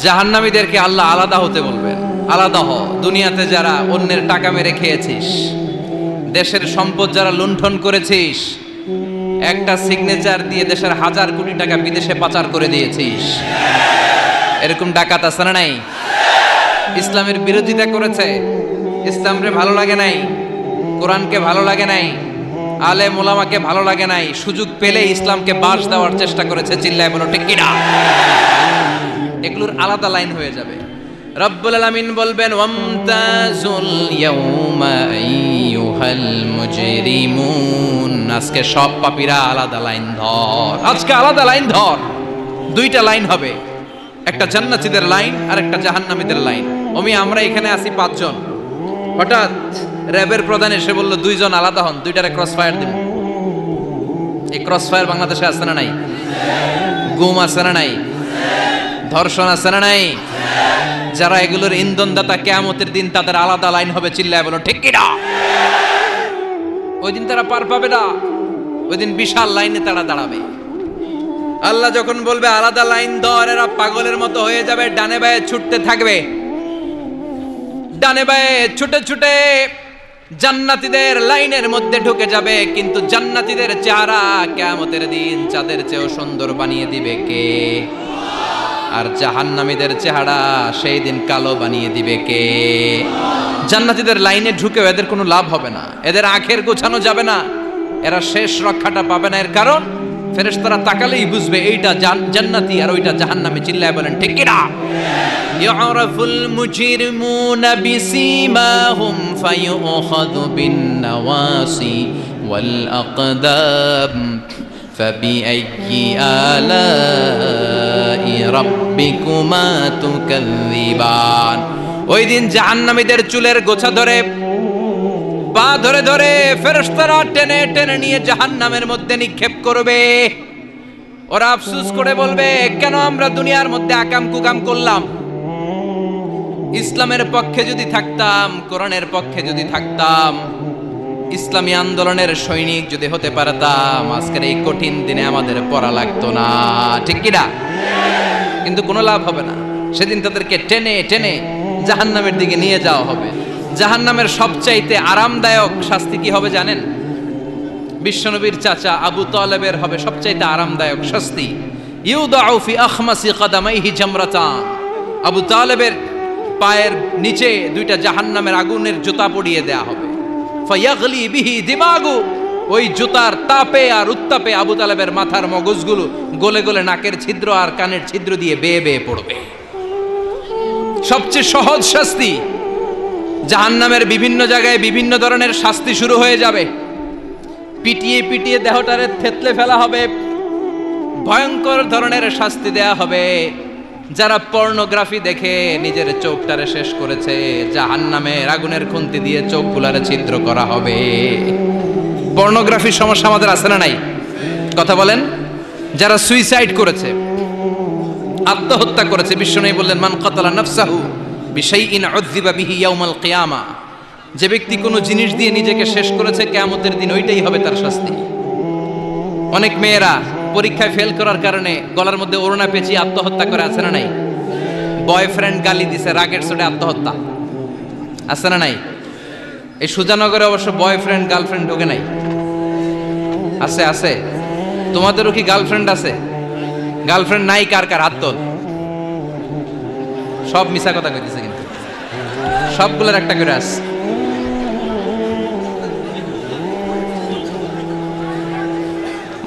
জাহান্নামীদেরকে আল্লাহ আলাদা হতে বলবেন, আলাদা হ। দুনিয়াতে যারা অন্যের টাকা মেরে খেয়েছিস, দেশের সম্পদ যারা লুণ্ঠন করেছিস, একটা সিগনেচার দিয়ে দেশের হাজার কোটি টাকা বিদেশে পাচার করে দিয়েছিস, এরকম ডাকাত আছে না নাই? ইসলামের বিরোধিতা করেছে, ইসলামরে ভালো লাগে নাই, কোরআনকে ভালো লাগে নাই, আলেম ওলামাকে ভালো লাগে নাই, সুযোগ পেলে ইসলামকে বাস দেওয়ার চেষ্টা করেছে। চিল্লায় বলো ঠিক কিনা? এগুলোর আলাদা লাইন হয়ে যাবে। রব্বুল আলামিন বলবেন ওয়ামতাজুল ইয়াউমা আইয়ুহাল মুজরিমুন, আজকে সব পাপীরা আলাদা লাইন ধর, আজকে আলাদা লাইন ধর। দুইটা লাইন হবে, একটা জান্নাতীদের লাইন আর একটা জাহান্নামীদের লাইন। আমরা এখানে আছি 5 জন, হঠাৎ র্যাবের প্রধান এসে বলল 2 জন আলাদা হন, 2টারে ক্রস ফায়ার দিব। এই ক্রস ফায়ার বাংলাদেশে আছে না নাই? গুম আছে না নাই? ধর্ষণ আছে না নাই? যারা এগুলোর ইন্ধনদাতা, কিয়ামতের দিন তাদের আলাদা লাইন হবে। চিল্লায় বলো ঠিক কিনা? ওই দিন তারা পার পাবে না, ওই দিন বিশাল লাইনে তারা দাঁড়াবে। আল্লাহ যখন বলবে আলাদা লাইন ধর, এরা পাগলের মতো হয়ে যাবে, ডানে বায়ে ছুটতে থাকবে, ডানে বায়ে ছুটে ছুটে জান্নাতীদের লাইনের মধ্যে ঢুকে যাবে। কিন্তু জান্নাতীদের চেহারা কিয়ামতের দিন চাঁদের চেয়েও সুন্দর বানিয়ে দিবে কে? আর জাহান্নামীদের চেহারা সেই দিন কালো বানিয়ে দিবে কে? জান্নাতীদের লাইনে ঢুকেও এদের কোনো লাভ হবে না, এদের আখের গোছানো যাবে না, এরা শেষ রক্ষাটা পাবে না। এর কারণ ফেরেশতারা তাকালেই বুঝবে এইটা জান্নাতি আর ওইটা জাহান্নামী। চিল্লায় বলেন ঠিক কিনা? ইউরাফুল মুজরিমুনা বিসীমাহুম ফায়ুখাযু বিন নাওয়াসি ওয়াল আকদাম ফাবিআইয়ি আলাই রাব্বিকুমা তুকাযযিবান। ওই দিন জাহান্নামীদের চুলের গোছা ধরে, পা ধরে ধরে ফেরেশতারা টেনে টেনে নিয়ে জাহান্নামের মধ্যে নিক্ষেপ করবে। ওরা আফসোস করে বলবে, কেন আমরা দুনিয়ার মধ্যে আকাম কুকাম করলাম? ইসলামের পক্ষে যদি থাকতাম, কোরআনের পক্ষে যদি থাকতাম, ইসলামী আন্দোলনের সৈনিক যদি হতে পারতাম, আজকের এই কঠিন দিনে আমাদের পড়া লাগতো না। ঠিক কিনা? কিন্তু কোনো লাভ হবে না। সেদিন তাদেরকে টেনে টেনে জাহান্নামের দিকে নিয়ে যাওয়া হবে। জাহান্নামের সবচাইতে আরামদায়ক শাস্তি কি হবে জানেন? বিশ্বনবীর চাচা আবু তালেবের হবে সবচাইতে আরামদায়ক শাস্তি। ইউদাউ ফি আখমাসি কদামাইহি জামরাতান, আবু তালেবের পায়ের নিচে 2টা জাহান্নামের আগুনের জুতা পরিয়ে দেয়া হবে। ফায়াগলি বিহি দিমাগু, ওই জুতার তাপে আর উত্তাপে আবু তালেবের মাথার মগজগুলো গলে গলে নাকের ছিদ্র আর কানের ছিদ্র দিয়ে বেয়ে বেয়ে পড়বে। সবচেয়ে সহজ শাস্তি। জাহান্নামের বিভিন্ন জায়গায় বিভিন্ন ধরনের শাস্তি শুরু হয়ে যাবে। পিটিয়ে পিটিয়ে দেহটারে থেতলে ফেলা হবে, ভয়ঙ্কর ধরনের শাস্তি দেয়া হবে। যারা পর্নোগ্রাফি দেখে নিজের চোখটারে শেষ করেছে, জাহান্নামের আগুনের খুন্তি দিয়ে চোখগুলারে ছিদ্র করা হবে। পর্নোগ্রাফির সমস্যা আমাদের আছে না নাই? কথা বলেন। যারা সুইসাইড করেছে, আত্মহত্যা করেছে, বিশ্বনবী বললেন মান কাতালা নাফসাহু বিশাইইন উযযিবা বিহি ইয়াউমাল কিয়ামা, যে ব্যক্তি কোনো জিনিস দিয়ে নিজেকে শেষ করেছে, কিয়ামতের দিন ওইটাই হবে তার শাস্তি। অনেক মেয়েরা পরীক্ষায় ফেল করার কারণে গলার মধ্যে ওড়না পেঁচিয়ে আত্মহত্যা করে, আছে না নাই? বয়ফ্রেন্ড গালি দিছে, রাগের চোটে আত্মহত্যা, আছে না নাই? এই সুজানগরে অবশ্য বয়ফ্রেন্ড গার্লফ্রেন্ড ঢোকে নাই, আছে আছে। তোমাদেরও কি গার্লফ্রেন্ড আছে? গার্লফ্রেন্ড নাই কার কার? হাত তোল। সব মিছা কথা কইতেছে, কিন্তু সবগুলোর একটা করে আছে।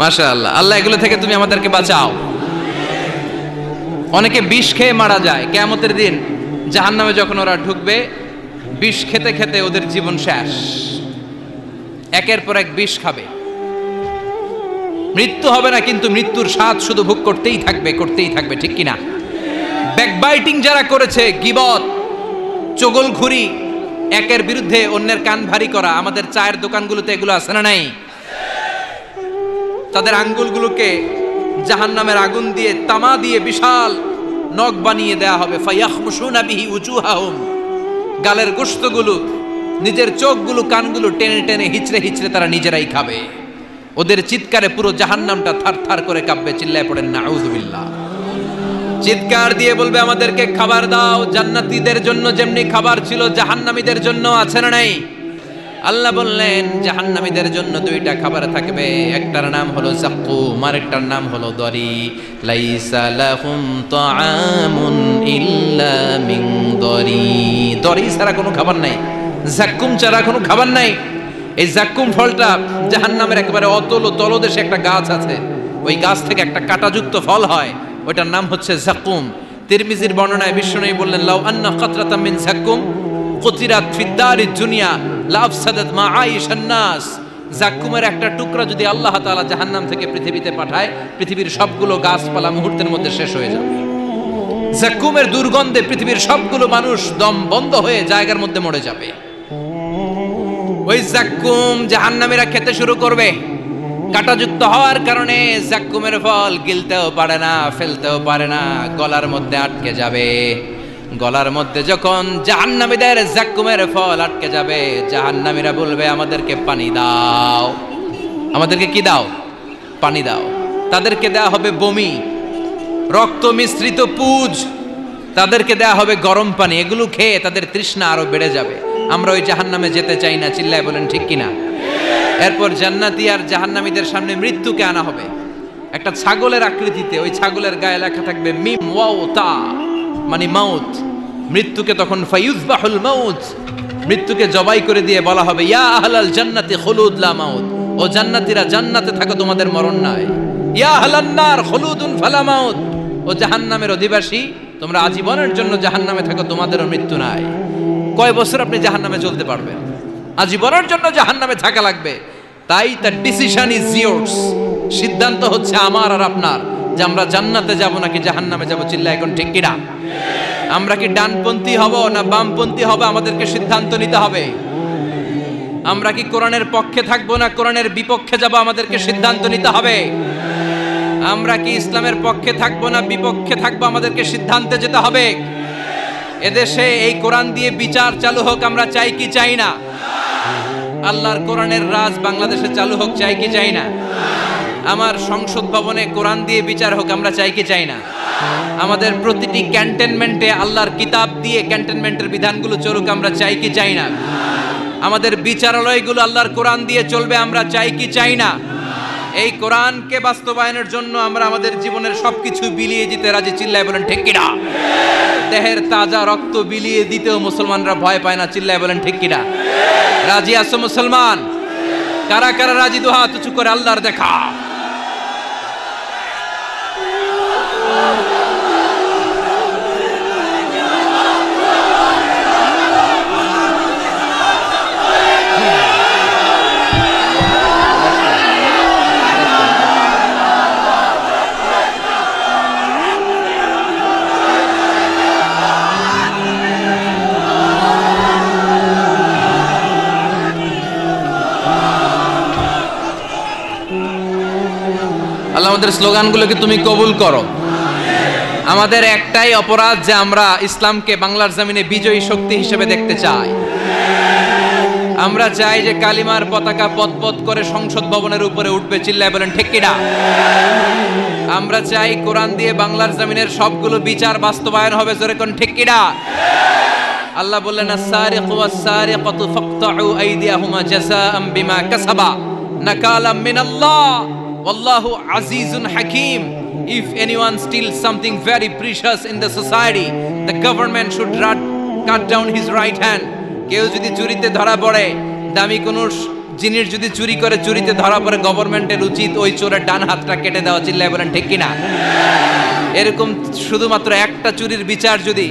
মাশাআল্লাহ, আল্লাহ এগুলো থেকে তুমি আমাদেরকে বাঁচাও। অনেকে বিষ খেয়ে মারা যায় কিয়ামতের দিন। জাহান্নামে যখন ওরা ঢুকবে, বিষ খেতে খেতে ওদের জীবন শেষ। একের পর এক বিষ খাবে, মৃত্যু হবে না, কিন্তু মৃত্যুর স্বাদ শুধু ভোগ করতেই থাকবে, করতেই থাকবে। ঠিক কিনা? ব্যাকবাইটিং যারা করেছে, গীবত, চগলখুরি, একের বিরুদ্ধে অন্যের কান ভারী করা, আমাদের চায়ের দোকানগুলোতে এগুলো আছে না নাই? তাদের আঙ্গুলগুলোকে জাহান্নামের আগুন দিয়ে, তামা দিয়ে বিশাল নখ বানিয়ে দেয়া হবে। ফায়াখমুশুনা বিহি উজুহাহুম, গালের গোশতগুলো, নিজের চোখগুলো, কানগুলো টেনে টেনে হিচড়ে হিচড়ে তারা নিজেরাই খাবে। ওদের চিৎকারে পুরো জাহান্নামটা থার থার করে কাঁপবে। চিল্লায় পড়েন নাউযুবিল্লাহ। চিৎকার দিয়ে বলবে আমাদেরকে খাবার দাও। জান্নাতীদের জন্য যেমনি খাবার ছিল জাহান্নামীদের জন্য আছে না নাই? আল্লাহ বললেন জাহান্নামীদের জন্য দুইটা খাবার থাকবে, একটার নাম হলো যাক্কুম, আরেকটার নাম হলো দরি। লাইসা লাহুম তাআমুন ইল্লা মিন দরি, দরি ছাড়া কোনো খাবার নাই, যাক্কুম ছাড়া কোনো খাবার নাই। এই যাক্কুম ফলটা জাহান্নামের একেবারে অতল তলদেশে একটা গাছ আছে, ওই গাছ থেকে একটা কাঁটাযুক্ত ফল হয়, ওইটার নাম হচ্ছে যাক্কুম। তিরমিজির বর্ণনায় বিশ্বনবী বললেন লাউ আন্না কাতরাতাম মিন যাক্কুম কুতিরাত ফিদ দারিদ দুনিয়া লা আফসাদাত মা আইশান নাস। যাক্কুমের একটা টুকরা যদি আল্লাহ তাআলা জাহান্নাম থেকে পৃথিবীতে পাঠায়, পৃথিবীর সবগুলো গাছপালা মুহূর্তের মধ্যে শেষ হয়ে যাবে। যাক্কুমের দুর্গন্ধে পৃথিবীর সবগুলো মানুষ দম বন্ধ হয়ে জায়গার মধ্যে মরে যাবে। ওই যাক্কুম জাহান্নামীরা খেতে শুরু করবে। কাঁটাযুক্ত হওয়ার কারণে যাক্কুমের ফল গিলতেও পারে না, ফেলতেও পারে না, গলার মধ্যে আটকে যাবে। গলার মধ্যে যখন জাহান্নামীদের যাক্কুমের ফল আটকে যাবে, জাহান্নামীরা বলবে আমাদেরকে পানি দাও। আমাদেরকে কি দাও? পানি দাও। তাদেরকে দেয়া হবে বমি, রক্ত মিশ্রিত পুজ, তাদেরকে দেয়া হবে গরম পানি। এগুলো খেয়ে তাদের তৃষ্ণা আরো বেড়ে যাবে। আমরা ওই জাহান্নামে যেতে চাই না, চিল্লায় বলেন ঠিক কিনা? এরপর জান্নাতি আর জাহান্নামীদের সামনে মৃত্যুকে আনা হবে একটা ছাগলের আকৃতিতে। ওই ছাগলের গায়ে লেখা থাকবে মিম ওয়াও তা, মানে মাউত। মৃত্যুকে তখন ফায়ুযবাহুল মাউত, মৃত্যুকে জবাই করে দিয়ে বলা হবে ইয়া আহলাল জান্নাতি খুলুদ লা মাউত, ও জান্নাতীরা জান্নাতে থাকো, তোমাদের মরণ নাই। ইয়া আহলান নার খুলুদুন ফালা মাউত, ও জাহান্নামের অধিবাসী তোমরা আজীবনের জন্য জাহান্নামে থাকো, তোমাদেরও মৃত্যু নাই। কয় বছর আপনি জাহান্নামে চলতে পারবেন? আজীবনের জন্য জাহান্নামে থাকা লাগবে। তাই তার ডিসিশন ইজ ইয়ার্স, সিদ্ধান্ত হচ্ছে আমার আর আপনার, যে আমরা জান্নাতে যাব নাকি জাহান্নামে যাব। চিল্লা এখন ঠিক কিনা? আমরা কি ডানপন্থী হব না বামপন্থী হব, আমাদেরকে সিদ্ধান্ত নিতে হবে। আমরা কি কোরআনের পক্ষে থাকবো না কোরআনের বিপক্ষে যাব, আমাদেরকে সিদ্ধান্ত নিতে হবে। আমরা কি ইসলামের পক্ষে থাকবো না বিপক্ষে থাকবো, আমাদেরকে সিদ্ধান্তে যেতে হবে। এদেশে এই কোরআন দিয়ে বিচার চালু হোক, আমরা চাই কি চাই না? আল্লাহর কোরআনের রাজ বাংলাদেশে চালু হোক, চাই কি চাই না? আমার সংসদ ভবনে কোরআন দিয়ে বিচার হোক, আমরা চাই কি চাই না? আমাদের প্রতিটি ক্যান্টনমেন্টে আল্লাহর কিতাব দিয়ে ক্যান্টনমেন্টের বিধানগুলো চলুক, আমরা চাই কি চাই না? আমাদের বিচারালয়গুলো আল্লাহর কোরআন দিয়ে চলবে, আমরা চাই কি চাই না? এই কোরআনকে বাস্তবায়নের জন্য আমরা আমাদের জীবনের সবকিছু বিলিয়ে দিতে রাজি। চিল্লায় বলেন ঠিক কিনা? দেহের তাজা রক্ত বিলিয়ে দিতেও মুসলমানরা ভয় পায় না। চিল্লায় বলেন ঠিক কিনা? রাজি আছো মুসলমান? কারা কারা রাজি? দুই হাত উঁচু করে আল্লাহর দেখা। আল্লাহ আমাদের স্লোগানগুলোকে তুমি কবুল করো। আমাদের একটাই অপরাধ যে আমরা ইসলামকে বাংলার জমিনে বিজয়ী শক্তি হিসেবে দেখতে চাই। আমরা চাই যে কালিমার পতাকা পতপত করে সংসদ ভবনের উপরে উঠবে। চিল্লায় বলেন ঠিক কিনা? আমরা চাই কোরআন দিয়ে বাংলার জমিনের সবগুলো বিচার বাস্তবায়ন হবে। জোরে কোন ঠিক কিনা? আল্লাহ বললেন আস-সারিকু ওয়াস-সারিকাতু ফাকতাউ আইদিয়াহুমা জাযাআম বিমা কাসাবা নাকালাম মিনাল্লাহ ওয়াল্লাহু আজিজুন হাকীম। If anyone steals something very precious in the society, the government should cut down his right hand. কেউ যদি চুরিতে ধরা পড়ে, দামি কোনো জিনিস যদি চুরি করে চুরিতে ধরা পড়ে, গভর্নমেন্টের উচিত ওই চোরের ডান হাতটা কেটে দেওয়া। চিল্লায় বলেন ঠিক কিনা? এরকম শুধুমাত্র একটা চুরির বিচার যদি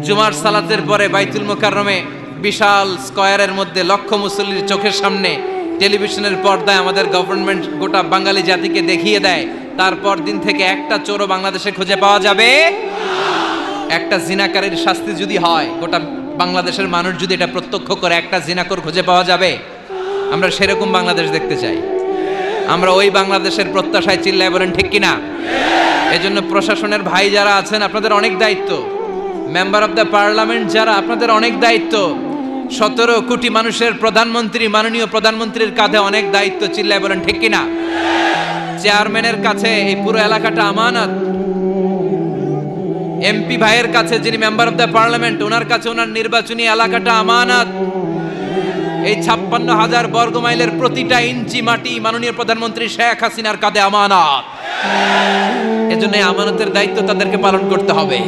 জুমার সালাতের পরে বাইতুল মুকাররমে বিশাল স্কয়ারের মধ্যে লক্ষ মুসল্লির চোখের সামনে টেলিভিশনের পর্দায় আমাদের গভর্নমেন্ট গোটা বাঙালি জাতিকে দেখিয়ে দেয়, তারপর দিন থেকে একটা চোরও বাংলাদেশে খুঁজে পাওয়া যাবে। একটা জিনাকারীর শাস্তি যদি হয়, গোটা বাংলাদেশের মানুষ যদি এটা প্রত্যক্ষ করে একটা জিনাকর খুঁজে পাওয়া যাবে। আমরা সেরকম বাংলাদেশ দেখতে চাই। আমরা ওই বাংলাদেশের প্রত্যাশায়। চিল্লায় বলেন ঠিক কিনা? এজন্য প্রশাসনের ভাই যারা আছেন, আপনাদের অনেক দায়িত্ব। মেম্বার অফ দ্য পার্লামেন্ট যারা, আপনাদের অনেক দায়িত্ব। 17 কোটি মানুষের প্রধানমন্ত্রী, মাননীয় প্রধানমন্ত্রীর কাঁধে অনেক দায়িত্ব। চিল্লায় বলেন ঠিক কিনা? চেয়ারম্যানের কাছে এই পুরো এলাকাটা আমানত। এমপি ভাইয়ের কাছে, যিনি মেম্বার অফ দ্য পার্লামেন্ট, ওনার কাছে ওনার নির্বাচনী এলাকাটা আমানত। এই 56,000 বর্গ মাইলের প্রতিটা ইঞ্চি মাটি মাননীয় প্রধানমন্ত্রী শেখ হাসিনার কাঁধে আমানত। এজন্য আমানতের দায়িত্ব তাদেরকে পালন করতে হবে।